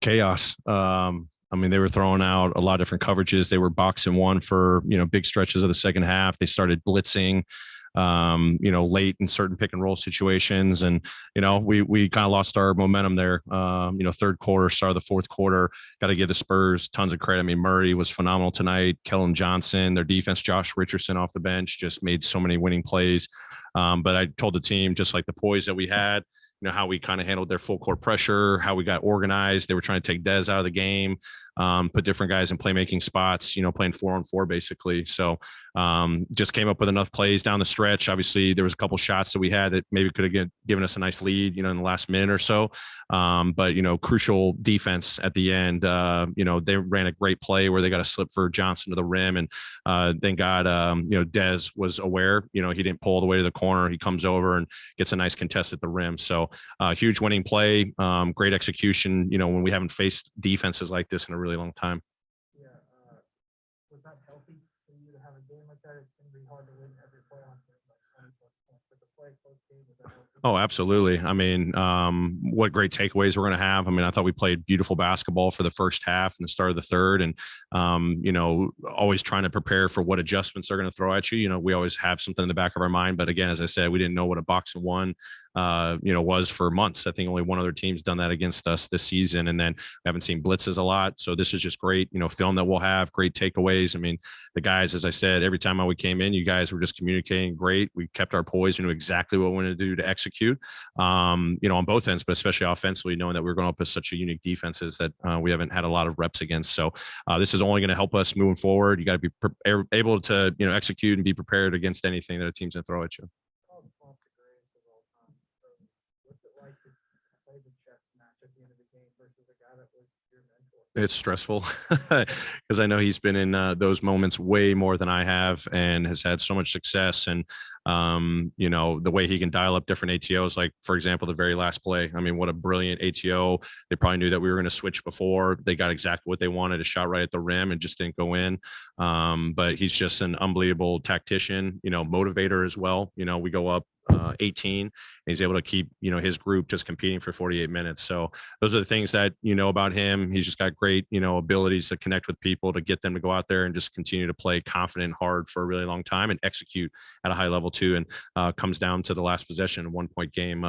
Chaos. I mean, they were throwing out a lot of different coverages. They were boxing one for, big stretches of the second half. They started blitzing, late in certain pick and roll situations. And, we kind of lost our momentum there. Third quarter, start of the fourth quarter, got to give the Spurs tons of credit. I mean, Murray was phenomenal tonight. Kellen Johnson, their defense, Josh Richardson off the bench, just made so many winning plays. But I told the team, just like the poise that we had, how we kind of handled their full court pressure, how we got organized. They were trying to take Dez out of the game, put different guys in playmaking spots, playing 4-on-4 basically. So just came up with enough plays down the stretch. Obviously, there was a couple shots that we had that maybe could have given us a nice lead, in the last minute or so. But, crucial defense at the end. They ran a great play where they got a slip for Johnson to the rim. And thank God, Dez was aware, he didn't pull all the way to the corner. He comes over and gets a nice contest at the rim. So huge winning play, great execution, when we haven't faced defenses like this in a really long time. Yeah. Was that healthy for you to have a game like that? It's going to be hard to win every play on like 20+ points. But the play close game, was that healthy? Oh, absolutely. I mean, what great takeaways we're going to have. I mean, I thought we played beautiful basketball for the first half and the start of the third, and, always trying to prepare for what adjustments they're going to throw at you. We always have something in the back of our mind. But again, as I said, we didn't know what a box and one, was for months. I think only one other team's done that against us this season. And then we haven't seen blitzes a lot. So this is just great, film that we'll have, great takeaways. I mean, the guys, as I said, every time we came in, you guys were just communicating great. We kept our poise and knew exactly what we wanted to do to execute, on both ends, but especially offensively, knowing that we're going up with such a unique defenses that we haven't had a lot of reps against. So this is only going to help us moving forward. You got to be able to, execute and be prepared against anything that a team's going to throw at you. It's stressful because I know he's been in those moments way more than I have and has had so much success. And, the way he can dial up different ATOs, like, for example, the very last play. I mean, what a brilliant ATO. They probably knew that we were going to switch before. They got exactly what they wanted, a shot right at the rim, and just didn't go in. But he's just an unbelievable tactician, motivator as well. We go up 18, and he's able to keep, his group just competing for 48 minutes. So those are the things that, about him. He's just got great, abilities to connect with people, to get them to go out there and just continue to play confident, hard for a really long time and execute at a high level too. And comes down to the last possession, 1-point game.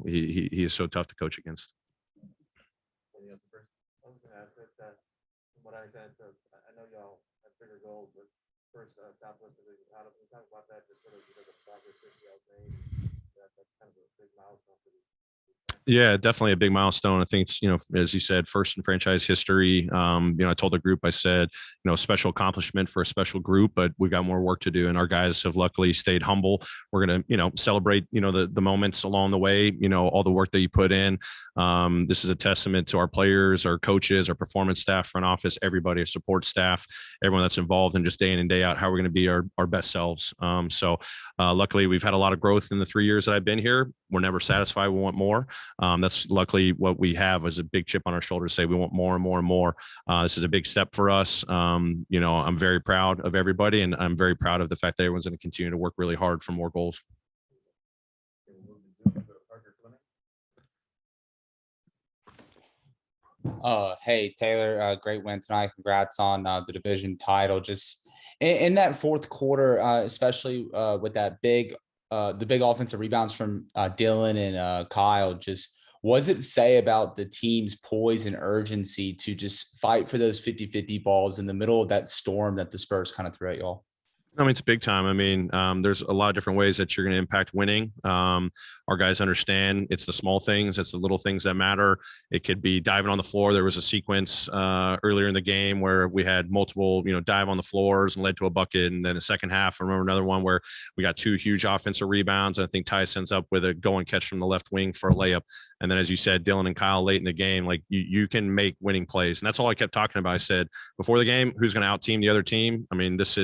He is so tough to coach against. What I understand, I know y'all have bigger goals, but first Southwest Division. How do we talk about that? Just sort of because of progress that y'all made. That's kind of a big milestone for these. Yeah, definitely a big milestone. I think it's, as you said, first in franchise history. I told the group, I said, special accomplishment for a special group, but we got more work to do. And our guys have luckily stayed humble. We're going to, celebrate, the moments along the way, all the work that you put in. This is a testament to our players, our coaches, our performance staff, front office, everybody, our support staff, everyone that's involved in just day in and day out, how we're going to be our best selves. So luckily we've had a lot of growth in the 3 years that I've been here. We're never satisfied. We want more. That's luckily what we have is a big chip on our shoulder to say we want more and more and more. This is a big step for us. I'm very proud of everybody, and I'm very proud of the fact that everyone's going to continue to work really hard for more goals. Hey, Taylor, great win tonight. Congrats on the division title. Just in that fourth quarter, especially with that the big offensive rebounds from Dillon and Kyle, just what does it say about the team's poise and urgency to just fight for those 50-50 balls in the middle of that storm that the Spurs kind of threw at y'all? I mean, it's big time. I mean, there's a lot of different ways that you're going to impact winning. Our guys understand it's the small things. It's the little things that matter. It could be diving on the floor. There was a sequence earlier in the game where we had multiple, dive on the floors and led to a bucket. And then the second half, I remember another one where we got 2 huge offensive rebounds. I think Tyus ends up with a go and catch from the left wing for a layup. And then, as you said, Dillon and Kyle late in the game, like you can make winning plays. And that's all I kept talking about. I said before the game, who's going to out team the other team? I mean, this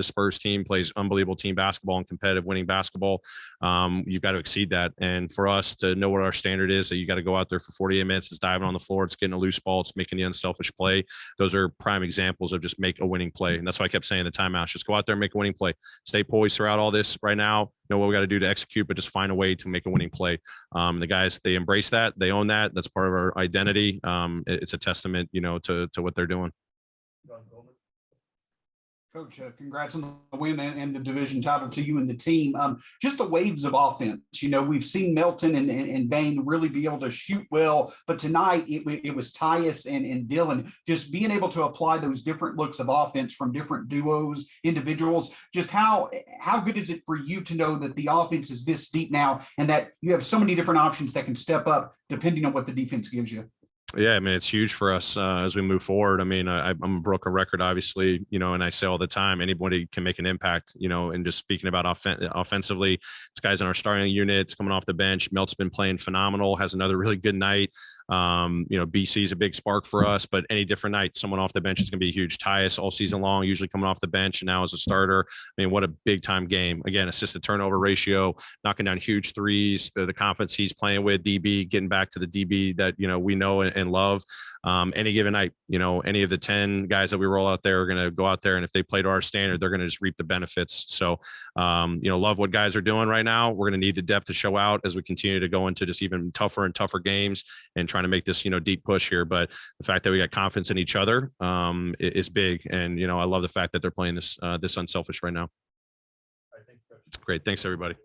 Spurs team plays unbelievable team basketball and competitive winning basketball. You've got to exceed that. And for us to know what our standard is, that you got to go out there for 48 minutes, it's diving on the floor, it's getting a loose ball, it's making the unselfish play. Those are prime examples of just make a winning play. And that's why I kept saying the timeouts, just go out there and make a winning play. Stay poised throughout all this right now. Know what we got to do to execute, but just find a way to make a winning play. The guys, they embrace that. They own that. That's part of our identity. It's a testament, to what they're doing. Coach, congrats on the win and the division title to you and the team. Just the waves of offense. We've seen Melton and Bain really be able to shoot well, but tonight it was Tyus and Dillon just being able to apply those different looks of offense from different duos, individuals. Just how good is it for you to know that the offense is this deep now and that you have so many different options that can step up depending on what the defense gives you? Yeah, I mean, it's huge for us as we move forward. I mean, I'm a broken record, obviously, and I say all the time, anybody can make an impact, and just speaking about offensively, it's guys in our starting unit, it's coming off the bench. Melt's been playing phenomenal, has another really good night. BC is a big spark for us, but any different night, someone off the bench is going to be huge. Tyus all season long, usually coming off the bench and now as a starter. I mean, what a big time game. Again, assist to turnover ratio, knocking down huge threes, the confidence he's playing with, DB, getting back to the DB that, we know and love. Any given night, any of the 10 guys that we roll out there are going to go out there, and if they play to our standard, they're going to just reap the benefits. So, love what guys are doing right now. We're going to need the depth to show out as we continue to go into just even tougher and tougher games and trying to make this, deep push here. But the fact that we got confidence in each other is big. And, I love the fact that they're playing this unselfish right now. Great. Thanks, everybody.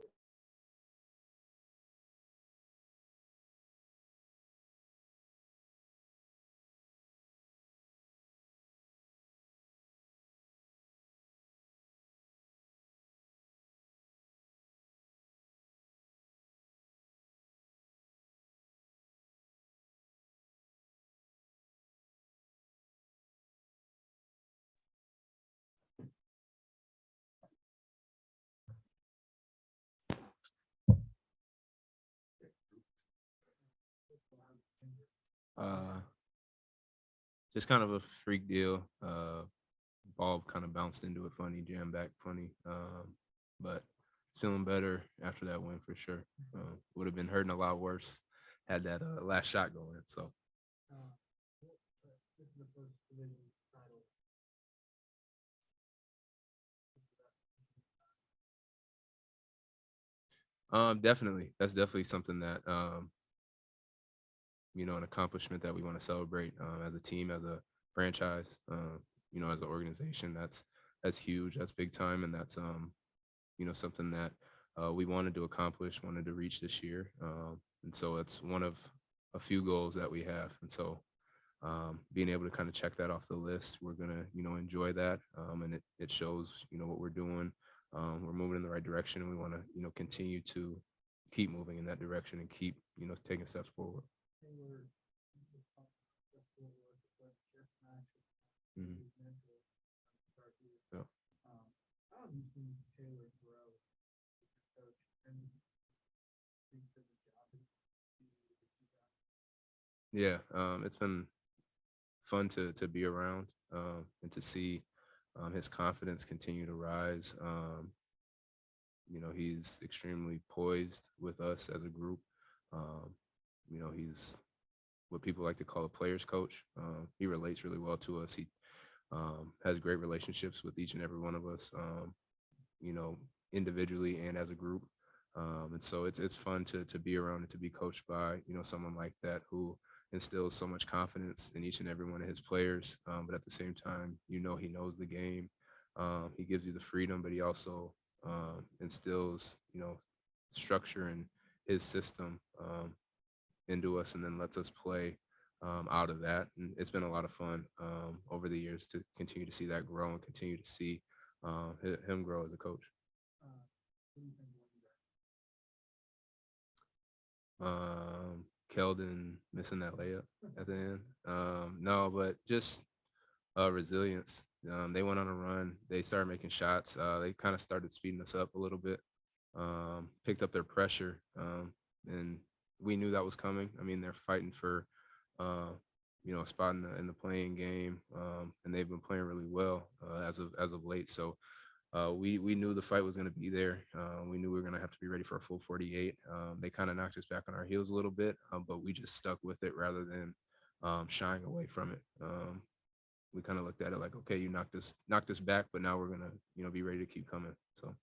Just kind of a freak deal. Ball kind of bounced into it funny, jammed back funny. But feeling better after that win for sure. Would have been hurting a lot worse had that last shot going. So. This is the first division title. Definitely. That's definitely something that an accomplishment that we want to celebrate as a team, as a franchise, as an organization. That's huge. That's big time. And that's, something that we wanted to accomplish, wanted to reach this year. And so it's one of a few goals that we have. And so being able to kind of check that off the list, we're going to, enjoy that. And it shows, what we're doing. We're moving in the right direction, and we want to, continue to keep moving in that direction and keep, taking steps forward. Mm-hmm. Yeah. How have you seen Taylor grow as a coach and Yeah, it's been fun to be around and to see his confidence continue to rise. He's extremely poised with us as a group. He's what people like to call a player's coach. He relates really well to us. He has great relationships with each and every one of us, individually and as a group. And so it's fun to be around and to be coached by, someone like that who instills so much confidence in each and every one of his players. But at the same time, he knows the game. He gives you the freedom, but he also instills, structure in his system into us, and then lets us play out of that. And it's been a lot of fun over the years to continue to see that grow and continue to see him grow as a coach. Keldon missing that layup at the end. No, but just resilience. They went on a run. They started making shots. They kind of started speeding us up a little bit, picked up their pressure, and we knew that was coming. I mean, they're fighting for, a spot in the playing game, and they've been playing really well as of late. So we knew the fight was going to be there. We knew we were going to have to be ready for a full 48. They kind of knocked us back on our heels a little bit, but we just stuck with it rather than shying away from it. We kind of looked at it like, okay, you knocked us back, but now we're gonna, be ready to keep coming. So.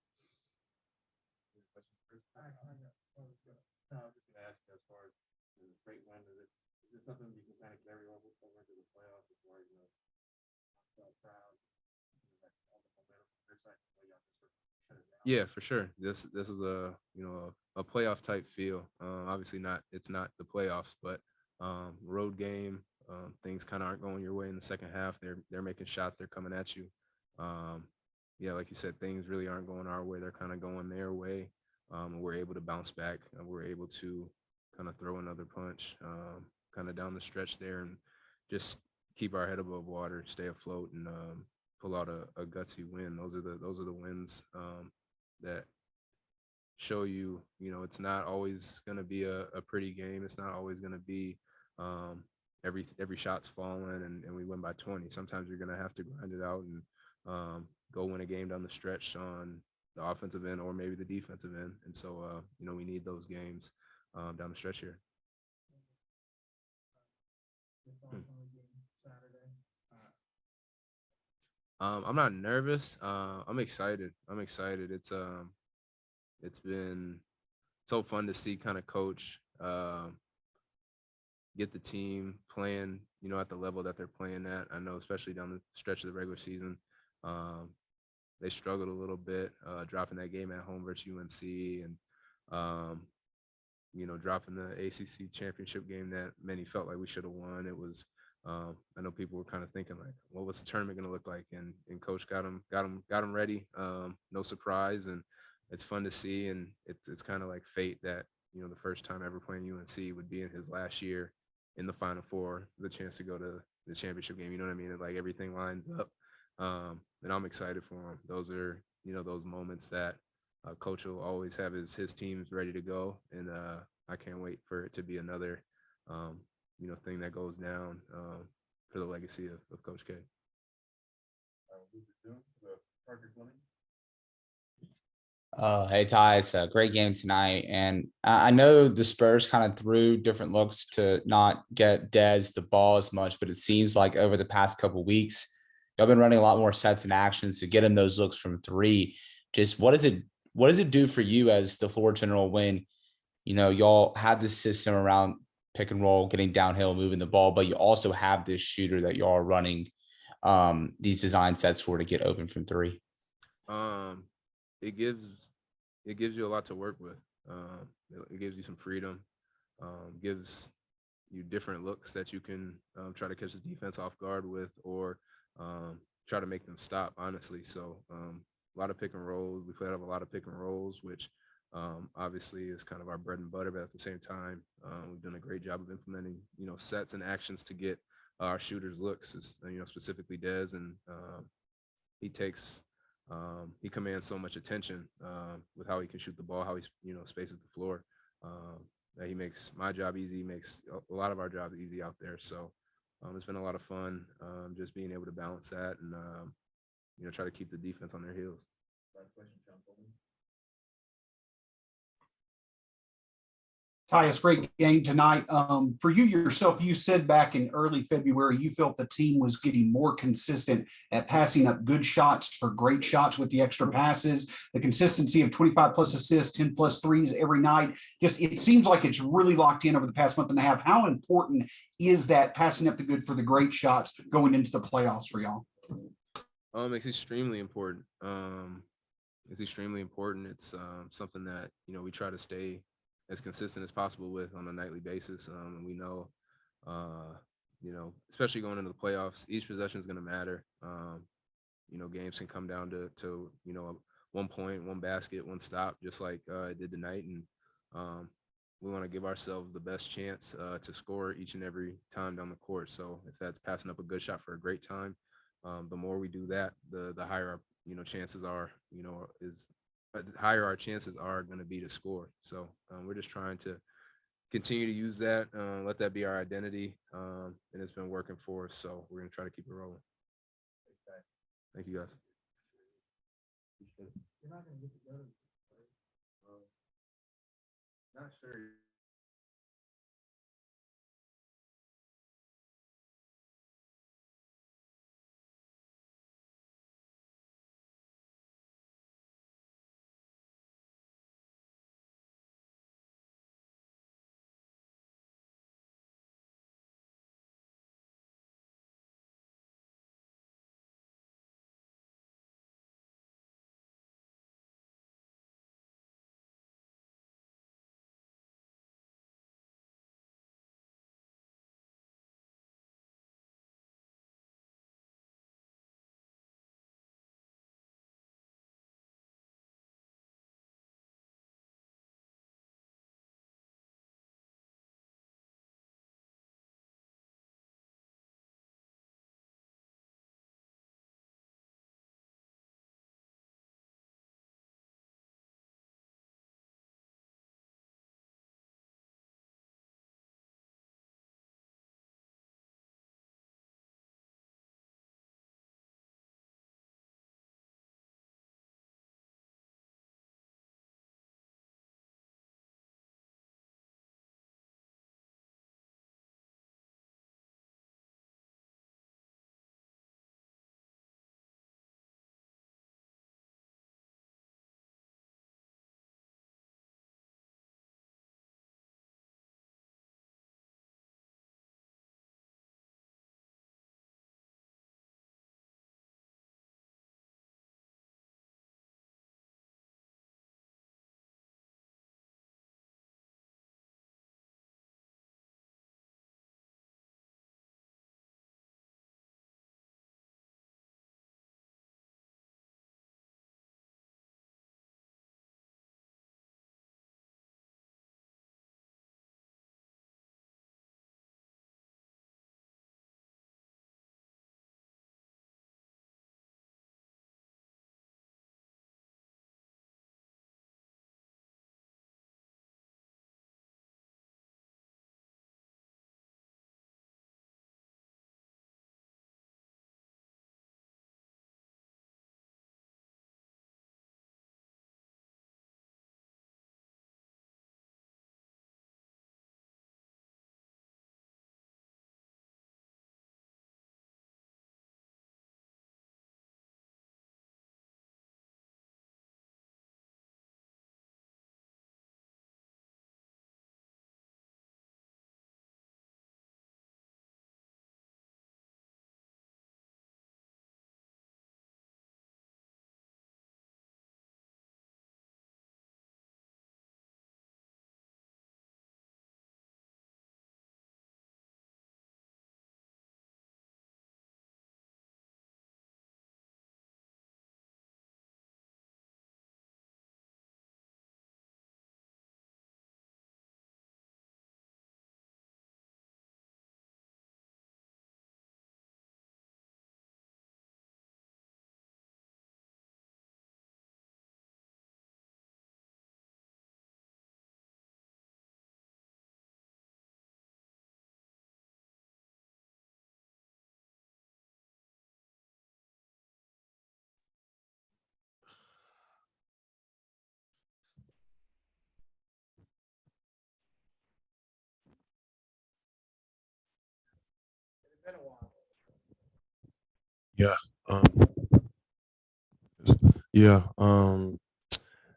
No, I was just gonna ask you as far as the great win, is it something you can kind of carry over into the playoffs as far as crowd, like all the momentum from their side, y'all just sort of shut it down? Yeah, for sure. This is a playoff type feel. Obviously it's not the playoffs, but road game. Things kind of aren't going your way in the second half. They're making shots. They're coming at you. Yeah, like you said, things really aren't going our way. They're kind of going their way. And we're able to bounce back. And we're able to kind of throw another punch, kind of down the stretch there, and just keep our head above water, stay afloat, and pull out a gutsy win. Those are the wins that show you, it's not always going to be a pretty game. It's not always going to be every shot's falling and we win by 20. Sometimes you're going to have to grind it out and go win a game down the stretch on the offensive end or maybe the defensive end. And so, we need those games down the stretch here. I'm not nervous. I'm excited. It's been so fun to see kind of coach get the team playing, at the level that they're playing at. I know, especially down the stretch of the regular season, they struggled a little bit, dropping that game at home versus UNC and, dropping the ACC championship game that many felt like we should have won. It was, I know people were kind of thinking like, what was the tournament going to look like? And coach got them ready. No surprise. And it's fun to see. And it's kind of like fate that, the first time ever playing UNC would be in his last year in the Final Four, the chance to go to the championship game. You know what I mean? Like everything lines up. And I'm excited for him. Those are, those moments that coach will always have his teams ready to go. And I can't wait for it to be another, thing that goes down for the legacy of Coach K. Hey Tyus, great game tonight, and I know the Spurs kind of threw different looks to not get Dez the ball as much, but it seems like over the past couple weeks, y'all been running a lot more sets and actions to get him those looks from three. Just what does it do for you as the floor general when y'all have this system around pick and roll, getting downhill, moving the ball, but you also have this shooter that y'all are running these design sets for to get open from three? It gives you a lot to work with. It gives you some freedom, gives you different looks that you can try to catch the defense off guard with, or try to make them stop, honestly. So a lot of pick and rolls. We played up a lot of pick and rolls, which obviously is kind of our bread and butter, but at the same time, we've done a great job of implementing, sets and actions to get our shooters looks, specifically Dez, and he commands so much attention with how he can shoot the ball, how he spaces the floor, that he makes my job easy. He makes a lot of our jobs easy out there. So it's been a lot of fun just being able to balance that and try to keep the defense on their heels. Last question, John Coleman. Tyus, great game tonight. For you yourself, you said back in early February, you felt the team was getting more consistent at passing up good shots for great shots with the extra passes, the consistency of 25 plus assists, 10 plus threes every night. Just, it seems like it's really locked in over the past month and a half. How important is that passing up the good for the great shots going into the playoffs for y'all? It's extremely important. It's extremely important. It's something that, we try to stay as consistent as possible with on a nightly basis. And we know, especially going into the playoffs, each possession is going to matter. Games can come down to 1 point, one basket, one stop, just like it did tonight. And we want to give ourselves the best chance to score each and every time down the court. So if that's passing up a good shot for a great time, the more we do that, the higher our, chances are, the higher our chances are going to be to score. So we're just trying to continue to use that, let that be our identity, and it's been working for us. So we're going to try to keep it rolling. Thank you, guys. We should. You're not gonna get to go to the play. Not sure. It's been a while. Yeah. Um, yeah.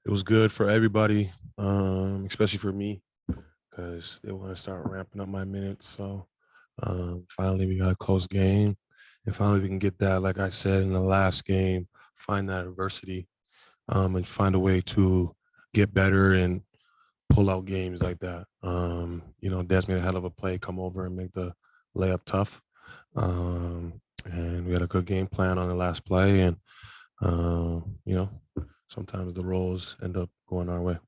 It was good for everybody, especially for me, because they want to start ramping up my minutes. So finally, we got a close game. And finally, we can get that, like I said in the last game, find that adversity and find a way to get better and pull out games like that. Des made a hell of a play, come over and make the layup tough. And we had a good game plan on the last play. And, you know, sometimes the roles end up going our way.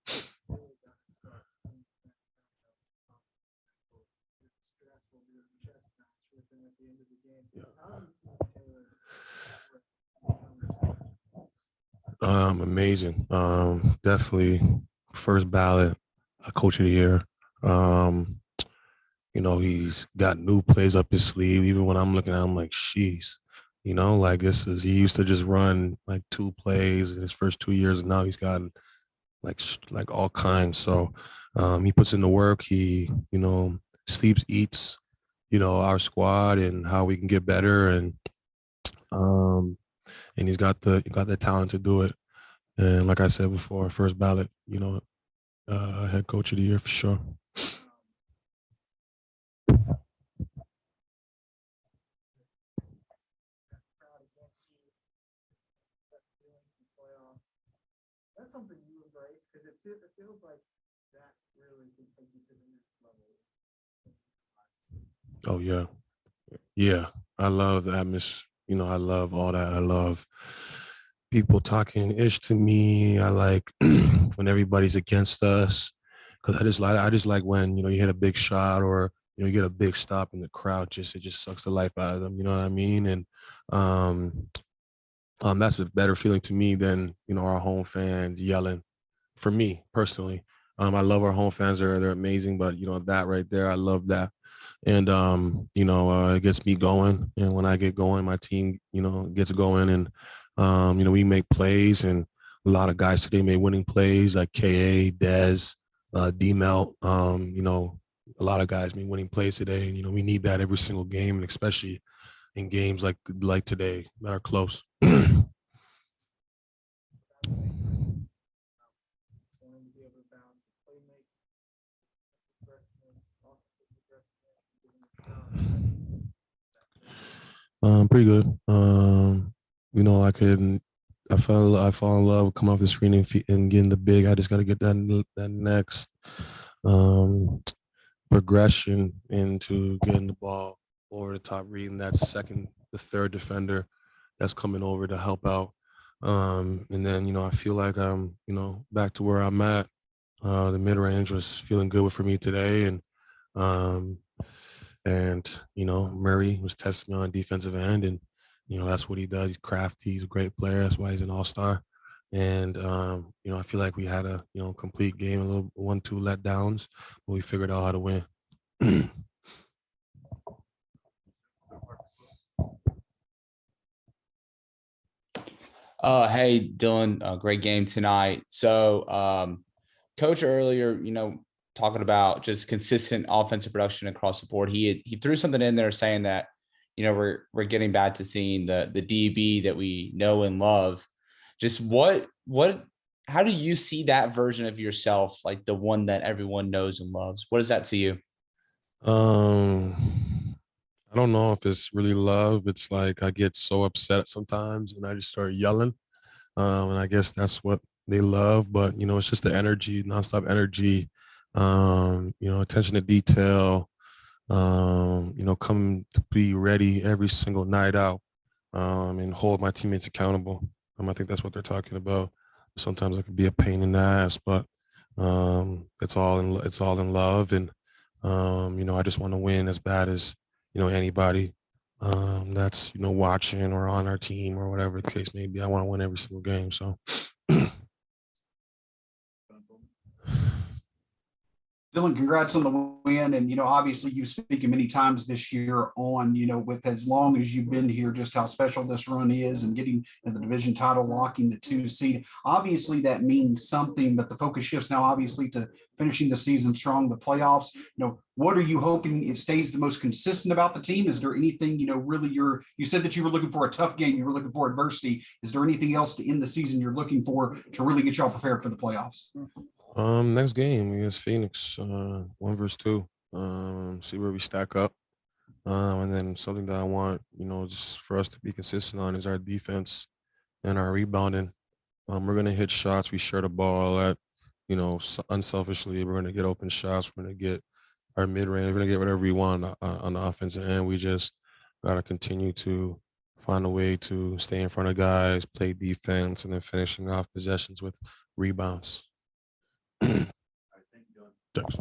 Amazing. Definitely first ballot coach of the year. He's got new plays up his sleeve. Even when I'm looking at him like, sheesh, Like he used to just run like 2 plays in his first 2 years, and now he's gotten like all kinds. So he puts in the work. He, sleeps, eats, our squad and how we can get better. Um, and got the talent to do it. And like I said before, first ballot, head coach of the year for sure. Crowd against you, that feeling in the playoffs. That's something you embrace because it feels like that really can take you to the next level. Oh yeah. Yeah. I love the atmosphere. I love all that. I love people talking ish to me. I like when everybody's against us. Cause I just like when, you hit a big shot or, you get a big stop in the crowd, it just sucks the life out of them. You know what I mean? And that's a better feeling to me than, our home fans yelling for me personally. I love our home fans. They're amazing, but that right there, I love that. And it gets me going. And when I get going, my team, gets going. And we make plays, and a lot of guys today made winning plays like KA, Dez, D-Melt. A lot of guys made winning plays today. And we need that every single game, and especially in games like today that are close. Wanting to be able to balance the play make, aggressiveness, offensive aggressiveness, giving the crowd Pretty good. I fall in love coming off the screen and getting the big. I just got to get that next progression into getting the ball over the top, reading the third defender that's coming over to help out. And then, I feel like I'm, back to where I'm at. The mid range was feeling good for me today. Um, Murray was testing me on defensive end, and, that's what he does. He's crafty. He's a great player. That's why he's an all-star. And, I feel like we had a, complete game, a little 1-2 letdowns, but we figured out how to win. Hey, Dillon, great game tonight. So, coach earlier, talking about just consistent offensive production across the board. He threw something in there saying that, we're getting back to seeing the DB that we know and love. Just how do you see that version of yourself, like the one that everyone knows and loves? What is that to you? I don't know if it's really love. It's like I get so upset sometimes and I just start yelling. And I guess that's what they love. But, it's just the energy, nonstop energy, attention to detail, come to be ready every single night out, and hold my teammates accountable. I think that's what they're talking about. Sometimes it could be a pain in the ass, but it's all in love. And, I just want to win as bad as, anybody that's, watching or on our team or whatever the case may be. I want to win every single game. So Dillon, congrats on the win. And, obviously you've spoken many times this year on, with as long as you've been here, just how special this run is and getting the division title, locking the 2 seed. Obviously that means something, but the focus shifts now obviously to finishing the season strong, the playoffs. What are you hoping it stays the most consistent about the team? Is there anything, really you said that you were looking for a tough game, you were looking for adversity. Is there anything else to end the season you're looking for to really get y'all prepared for the playoffs? next game against Phoenix, 1-2. See where we stack up. And then something that I want, just for us to be consistent on is our defense and our rebounding. We're gonna hit shots. We share the ball at, unselfishly. We're gonna get open shots. We're gonna get our mid range. We're gonna get whatever we want on the offensive end. We just gotta continue to find a way to stay in front of guys, play defense, and then finishing off possessions with rebounds. Thanks.